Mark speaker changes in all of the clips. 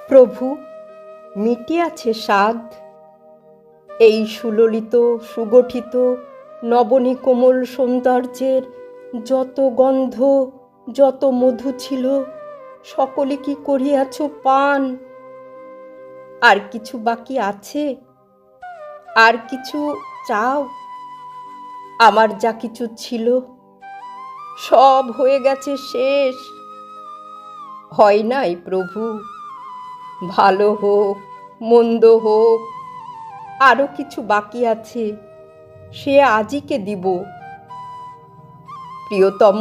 Speaker 1: প্রভু, মিটিয়াছে সাধ। এই সুললিত সুগঠিত নবনী কোমল সৌন্দর্যের যত গন্ধ যত মধু ছিল, সকলে কি করিয়াছ পান? আর কিছু বাকি আছে? আর কিছু চাও? আমার যা কিছু ছিল সব হয়ে গেছে শেষ। হয় নাই প্রভু, ভালো হোক মন্দ হোক, আরো কিছু বাকি আছে, সে আজিকে দিব। প্রিয়তম,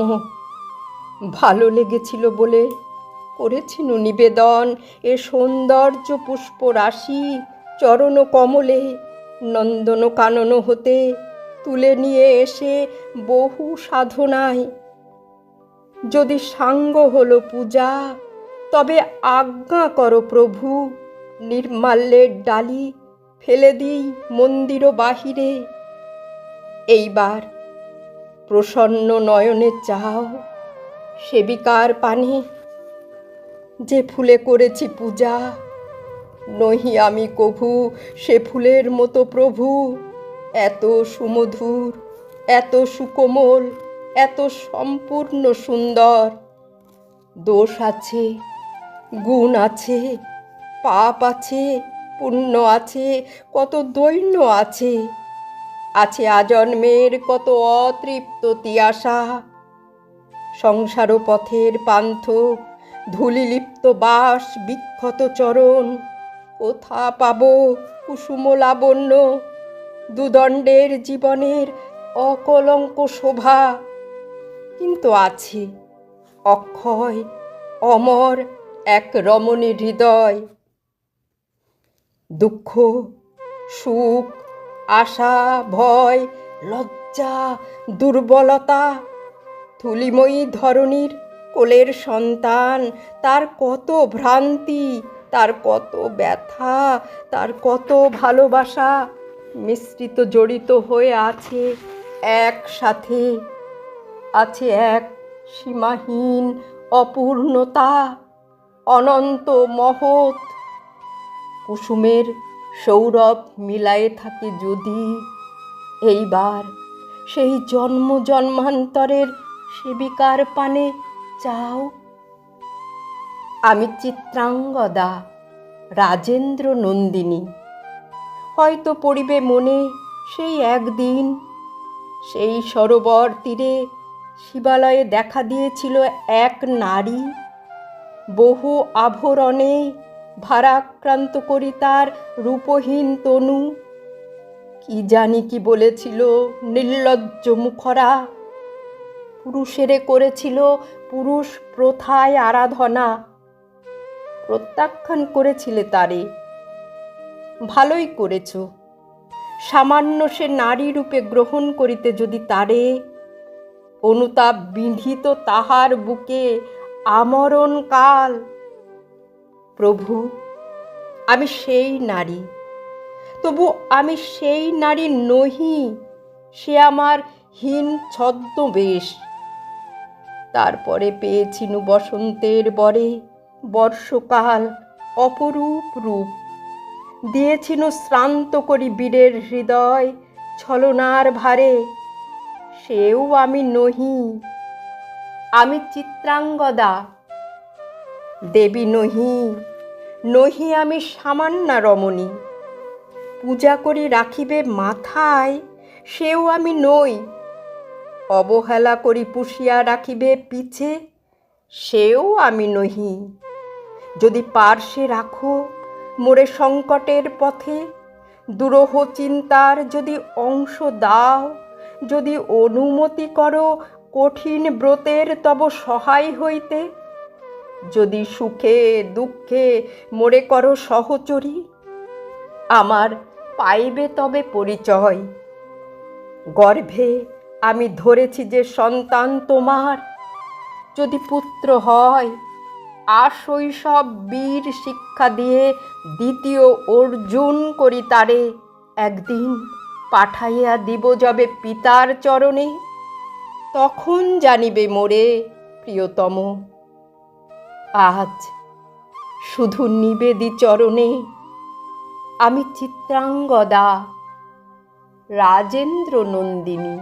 Speaker 1: ভালো লেগেছিল বলে করেছিল নিবেদন এ সৌন্দর্য পুষ্প রাশি চরণ কমলে নন্দন কানন হতে তুলে নিয়ে এসে বহু সাধনায়। যদি সাঙ্গ হলো পূজা, তবে আজ্ঞা করো প্রভু, নির্মাল্যের ডালি ফেলে দিই মন্দির বাহিরে। এইবার প্রসন্ন নয়নে চাও সেবিকার পানে, যে ফুলে করেছি পূজা, নহি আমি কভু সে ফুলের মতো প্রভু। এত সুমধুর, এত সুকোমল, এত সম্পূর্ণ সুন্দর। দোষ আছে, গুণ আছে, পাপ আছে, পুণ্য আছে, কত দৈন্য আছে, আছে আজন্মের কত অতৃপ্ত তিয়াসা। সংসার পথের পান্থ ধূলিলিপ্ত বাস বিক্ষত চরণ, কোথা পাব কুসুম লাবণ্য দুদণ্ডের জীবনের অকলঙ্ক শোভা? কিন্তু আছে অক্ষয় অমর এক রমণী হৃদয়। দুঃখ সুখ আশা ভয় লজ্জা দুর্বলতা, ধূলিময়ী ধরণীর কোলের সন্তান, তার কত ভ্রান্তি, তার কত ব্যথা, তার কত ভালোবাসা মিশ্রিত জড়িত হয়ে আছে একসাথে। আছে এক সীমাহীন অপূর্ণতা, অনন্ত মহৎ। কুসুমের সৌরভ মিলায়ে থাকে যদি, এইবার সেই জন্ম জন্মান্তরের সেবিকার পানে চাও। আমি চিত্রাঙ্গদা রাজেন্দ্র নন্দিনী, হয়তো পড়িবে মনে সেই একদিন, সেই সরোবর তীরে শিবালয়ে দেখা দিয়েছিল এক নারী, বহু আভরণে ভারাক্রান্ত করি তার রূপহীন তনু। কি জানি কি বলেছিল নির্লজ্জ মুখরা, পুরুষেরে করেছিল পুরুষ প্রথায় আরাধনা। প্রত্যাখ্যান করেছিলে তারে, ভালোই করেছ। সামান্য সে নারী রূপে গ্রহণ করিতে যদি তারে, অনুতাপ বিধিত তাহার বুকে আমরণ কাল। প্রভু, আমি সেই নারী, তবু আমি সেই নারী নহি, সে আমার হীন ছদ্মবেশ। তারপরে পেয়েছিনু বসন্তের বরে বর্ষকাল অপরূপ রূপ, দিয়েছিনু শ্রান্ত করি বীরের হৃদয় ছলনার ভারে। সেও আমি নহি, আমি চিত্রাঙ্গদা দেবী নহি, নহি আমি সামান্যা রমণী। পূজা করি রাখিবে মাথায়, সেও আমি নই। অবহেলা করি পুষিয়া রাখিবে পিছে, সেও আমি নহি। যদি পার্শ্বে রাখো মোরে সংকটের পথে, দুরূহ চিন্তার যদি অংশ দাও, যদি অনুমতি করো কঠিন ব্রতের তব সহায় হইতে, যদি সুখে দুঃখে মোরে করো সহচরী, আমার পাইবে তবে পরিচয়। গর্ভে আমি ধরেছি যে সন্তান তোমার, যদি পুত্র হয় আশৈশব বীর শিক্ষা দিয়ে দ্বিতীয় অর্জুন করি তারে একদিন পাঠাইয়া দিব যবে পিতার চরণে। তখন জানিবে মোরে প্রিয়তম। আজ শুধু নিবেদি চরণে আমি চিত্রাঙ্গদা, রাজেন্দ্র নন্দিনী।